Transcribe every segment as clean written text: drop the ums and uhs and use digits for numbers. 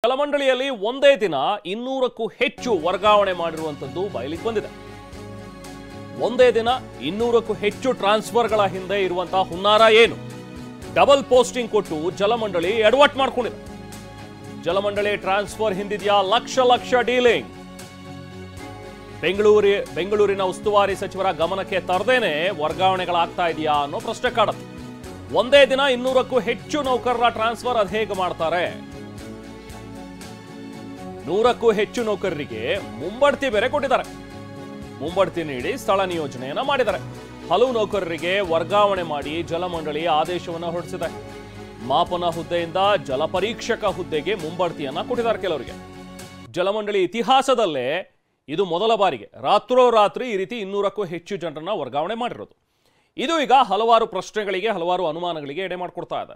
ಜಲಮಂಡಳಿಯಲ್ಲಿ ಒಂದೇ ದಿನ 200ಕ್ಕೂ ಹೆಚ್ಚು ವರ್ಗಾವಣೆ ಮಾಡಿರುವಂತದ್ದು ಬಯಲಿಗೆ ಬಂದಿದೆ. ಒಂದೇ ದಿನ 200ಕ್ಕೂ ಹೆಚ್ಚು ಟ್ರಾನ್ಸ್ಫರ್ಗಳ ಹಿಂದೆ ಇರುವಂತಹ ಹುನ್ನಾರ ಏನು? ಡಬಲ್ ಪೋಸ್ಟಿಂಗ್ ಕೊಟ್ಟು ಜಲಮಂಡಳಿ ಎಡವಟ್ ಮಾಡ್ಕೊಂಡಿದೆ. ಜಲಮಂಡಳಿ ಟ್ರಾನ್ಸ್ಫರ್ ಹಿಂದಿದೆಯಾ ಲಕ್ಷ ಡೀಲಿಂಗ್? ಬೆಂಗಳೂರಿನ ಉಸ್ತುವಾರಿ ಸಚಿವರ ಗಮನಕ್ಕೆ ತರದೇನೆ ವರ್ಗಾವಣೆಗಳಾಗ್ತಾ ಇದೆಯಾ ಅನ್ನೋ ಪ್ರಶ್ನೆ ಕಾಡುತ್ತೆ. ಒಂದೇ ದಿನ 200ಕ್ಕೂ ಹೆಚ್ಚು ನೌಕರರ ಟ್ರಾನ್ಸ್ಫರ್ ಅದು ಹೇಗೆ ಮಾಡ್ತಾರೆ? 100ಕ್ಕೂ ಹೆಚ್ಚು ನೌಕರರಿಗೆ ಮುಂಬಡ್ತಿ ಬೇರೆ ಕೊಟ್ಟಿದ್ದಾರೆ. ಮುಂಬಡ್ತಿ ನೀಡಿ ಸ್ಥಳ ನಿಯೋಜನೆಯನ್ನ ಮಾಡಿದ್ದಾರೆ. ಹಲವು ನೌಕರರಿಗೆ ವರ್ಗಾವಣೆ ಮಾಡಿ ಜಲಮಂಡಳಿ ಆದೇಶವನ್ನ ಹೊರಡಿಸಿದೆ. ಮಾಪನ ಹುದ್ದೆಯಿಂದ ಜಲಪರೀಕ್ಷಕ ಹುದ್ದೆಗೆ ಮುಂಬಡ್ತಿಯನ್ನ ಕೊಟ್ಟಿದ್ದಾರೆ ಕೆಲವರಿಗೆ. ಜಲಮಂಡಳಿ ಇತಿಹಾಸದಲ್ಲೇ ಇದು ಮೊದಲ ಬಾರಿಗೆ ರಾತ್ರೋರಾತ್ರಿ ಈ ರೀತಿ 200ಕ್ಕೂ ಹೆಚ್ಚು ಜನರನ್ನ ವರ್ಗಾವಣೆ ಮಾಡಿರೋದು. ಇದು ಈಗ ಹಲವಾರು ಪ್ರಶ್ನೆಗಳಿಗೆ, ಹಲವಾರು ಅನುಮಾನಗಳಿಗೆ ಎಡೆ ಮಾಡಿಕೊಡ್ತಾ ಇದೆ.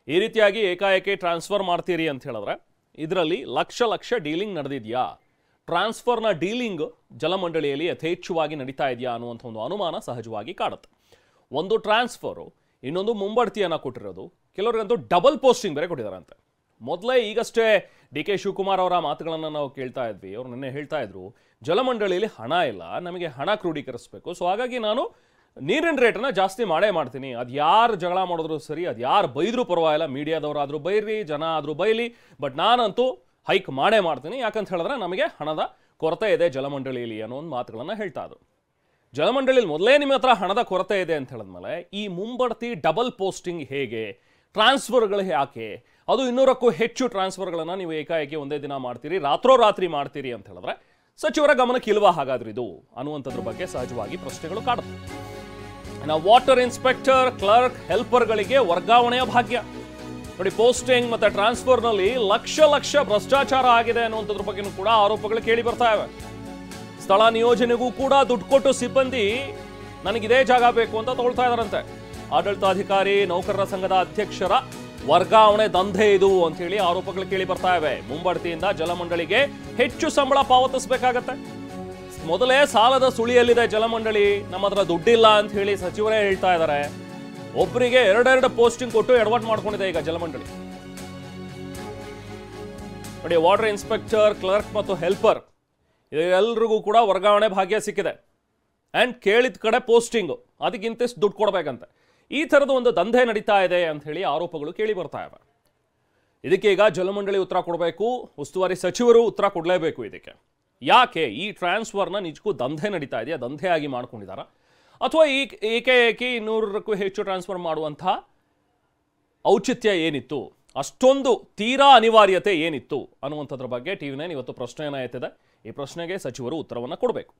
ಈ ರೀತಿಯಾಗಿ ಏಕಾಏಕಿ ಟ್ರಾನ್ಸ್ಫರ್ ಮಾಡ್ತೀರಿ ಅಂತ ಹೇಳಿದ್ರೆ ಇದರಲ್ಲಿ ಲಕ್ಷ ಡೀಲಿಂಗ್ ನಡೆದಿದೆಯಾ? ಟ್ರಾನ್ಸ್ಫರ್ನ ಡೀಲಿಂಗ್ ಜಲಮಂಡಳಿಯಲ್ಲಿ ಯಥೇಚ್ಛವಾಗಿ ನಡೀತಾ ಇದೆಯಾ ಅನ್ನುವಂಥ ಒಂದು ಅನುಮಾನ ಸಹಜವಾಗಿ ಕಾಡುತ್ತೆ. ಒಂದು ಟ್ರಾನ್ಸ್ಫರು, ಇನ್ನೊಂದು ಮುಂಬಡ್ತಿಯನ್ನು ಕೊಟ್ಟಿರೋದು, ಕೆಲವರಿಗಂತೂ ಡಬಲ್ ಪೋಸ್ಟಿಂಗ್ ಬೇರೆ ಕೊಟ್ಟಿದ್ದಾರಂತೆ. ಮೊದಲೇ ಈಗಷ್ಟೇ ಡಿ.ಕೆ. ಶಿವಕುಮಾರ್ ಅವರ ಮಾತುಗಳನ್ನು ನಾವು ಕೇಳ್ತಾ ಇದ್ವಿ. ಅವ್ರು ನಿನ್ನೆ ಹೇಳ್ತಾ ಇದ್ರು, ಜಲಮಂಡಳಿಯಲ್ಲಿ ಹಣ ಇಲ್ಲ, ನಮಗೆ ಹಣ ಕ್ರೋಢೀಕರಿಸಬೇಕು, ಸೊ ಹಾಗಾಗಿ ನಾನು ನೀರಿನ ರೇಟನ್ನು ಜಾಸ್ತಿ ಮಾಡ್ತೀನಿ. ಅದು ಯಾರು ಜಗಳ ಮಾಡಿದ್ರು ಸರಿ, ಅದು ಯಾರು ಬೈದರೂ ಪರವಾಗಿಲ್ಲ, ಮೀಡಿಯಾದವರಾದರೂ ಬೈರಿ, ಜನ ಆದರೂ ಬೈಲಿ, ಬಟ್ ನಾನಂತೂ ಹೈಕ್ ಮಾಡ್ತೀನಿ. ಯಾಕಂತ ಹೇಳಿದ್ರೆ ನಮಗೆ ಹಣದ ಕೊರತೆ ಇದೆ ಜಲಮಂಡಳಿಯಲ್ಲಿ ಅನ್ನೋ ಒಂದು ಮಾತುಗಳನ್ನು ಹೇಳ್ತಾ ಇದ್ರು. ಜಲಮಂಡಳಿಯಲ್ಲಿ ಮೊದಲೇ ನಿಮ್ಮ ಹತ್ರ ಹಣದ ಕೊರತೆ ಇದೆ ಅಂತ ಹೇಳಿದ್ಮೇಲೆ ಈ ಮುಂಬಡ್ತಿ ಡಬಲ್ ಪೋಸ್ಟಿಂಗ್ ಹೇಗೆ? ಟ್ರಾನ್ಸ್ಫರ್ಗಳು ಯಾಕೆ? ಅದು 200ಕ್ಕೂ ಹೆಚ್ಚು ಟ್ರಾನ್ಸ್ಫರ್ಗಳನ್ನು ನೀವು ಏಕಾಏಕಿ ಒಂದೇ ದಿನ ಮಾಡ್ತೀರಿ, ರಾತ್ರೋರಾತ್ರಿ ಮಾಡ್ತೀರಿ ಅಂತ ಹೇಳಿದ್ರೆ ಸಚಿವರ ಗಮನಕ್ಕೆ ಇಲ್ವಾ ಹಾಗಾದ್ರೆ ಇದು ಅನ್ನುವಂಥದ್ರ ಬಗ್ಗೆ ಸಹಜವಾಗಿ ಪ್ರಶ್ನೆಗಳು ಕಾಡುತ್ತೆ. ವಾಟರ್ ಇನ್ಸ್ಪೆಕ್ಟರ್, ಕ್ಲರ್ಕ್, ಹೆಲ್ಪರ್ಗಳಿಗೆ ವರ್ಗಾವಣೆಯ ಭಾಗ್ಯ ನೋಡಿ. ಪೋಸ್ಟಿಂಗ್ ಮತ್ತೆ ಟ್ರಾನ್ಸ್ಫರ್ನಲ್ಲಿ ಲಕ್ಷ ಭ್ರಷ್ಟಾಚಾರ ಆಗಿದೆ ಅನ್ನುವಂಥದ್ರ ಬಗ್ಗೆನೂ ಕೂಡ ಆರೋಪಗಳು ಕೇಳಿ ಬರ್ತಾ ಇವೆ. ಸ್ಥಳ ನಿಯೋಜನೆಗೂ ಕೂಡ ದುಡ್ಡು ಕೊಟ್ಟು ಸಿಬ್ಬಂದಿ ನನಗಿದೇ ಜಾಗ ಬೇಕು ಅಂತ ತಗೊಳ್ತಾ ಇದಾರಂತೆ. ಆಡಳಿತಾಧಿಕಾರಿ, ನೌಕರರ ಸಂಘದ ಅಧ್ಯಕ್ಷರ ವರ್ಗಾವಣೆ ದಂಧೆ ಇದು ಅಂತ ಹೇಳಿ ಆರೋಪಗಳು ಕೇಳಿ ಬರ್ತಾ ಇವೆ. ಮುಂಬಡ್ತಿಯಿಂದ ಜಲಮಂಡಳಿಗೆ ಹೆಚ್ಚು ಸಂಬಳ ಪಾವತಿಸಬೇಕಾಗತ್ತೆ. ಮೊದಲೇ ಸಾಲದ ಸುಳಿಯಲ್ಲಿದೆ ಜಲಮಂಡಳಿ, ನಮ್ಮ ಹತ್ರ ದುಡ್ಡಿಲ್ಲ ಅಂತ ಹೇಳಿ ಸಚಿವರೇ ಹೇಳ್ತಾ ಇದ್ದಾರೆ. ಒಬ್ಬರಿಗೆ ಎರಡೆರಡು ಪೋಸ್ಟಿಂಗ್ ಕೊಟ್ಟು ಎಡವಟ್ ಮಾಡ್ಕೊಂಡಿದೆ ಈಗ ಜಲಮಂಡಳಿ ನೋಡಿ. ವಾಟರ್ ಇನ್ಸ್ಪೆಕ್ಟರ್, ಕ್ಲರ್ಕ್ ಮತ್ತು ಹೆಲ್ಪರ್ ಎಲ್ಲರಿಗೂ ಕೂಡ ವರ್ಗಾವಣೆ ಭಾಗ್ಯ ಸಿಕ್ಕಿದೆ. ಅಂಡ್ ಕೇಳಿದ ಕಡೆ ಪೋಸ್ಟಿಂಗು, ಅದಕ್ಕಿಂತಷ್ಟು ದುಡ್ಡು ಕೊಡಬೇಕಂತೆ. ಈ ಥರದ ಒಂದು ದಂಧೆ ನಡೀತಾ ಇದೆ ಅಂತ ಹೇಳಿ ಆರೋಪಗಳು ಕೇಳಿ ಬರ್ತಾ ಇವೆ. ಇದಕ್ಕೆ ಈಗ ಜಲಮಂಡಳಿ ಉತ್ತರ ಕೊಡಬೇಕು, ಉಸ್ತುವಾರಿ ಸಚಿವರು ಉತ್ತರ ಕೊಡಲೇಬೇಕು. ಇದಕ್ಕೆ ಯಾಕೆ ಈ ಟ್ರಾನ್ಸ್ಫರ್ನ ನಿಜಕ್ಕೂ ದಂಧೆ ನಡೀತಾ ಇದೆಯಾ, ದಂಧೆಯಾಗಿ ಮಾಡ್ಕೊಂಡಿದ್ದಾರಾ, ಅಥವಾ ಏಕಾಏಕಿ 200ಕ್ಕೂ ಹೆಚ್ಚು ಟ್ರಾನ್ಸ್ಫರ್ ಮಾಡುವಂಥ ಔಚಿತ್ಯ ಏನಿತ್ತು, ಅಷ್ಟೊಂದು ತೀರಾ ಅನಿವಾರ್ಯತೆ ಏನಿತ್ತು ಅನ್ನುವಂಥದ್ರ ಬಗ್ಗೆ ಟಿವಿ9 ಇವತ್ತು ಪ್ರಶ್ನೆಯನ್ನು ಎತ್ತಿದೆ. ಈ ಪ್ರಶ್ನೆಗೆ ಸಚಿವರು ಉತ್ತರವನ್ನು ಕೊಡಬೇಕು.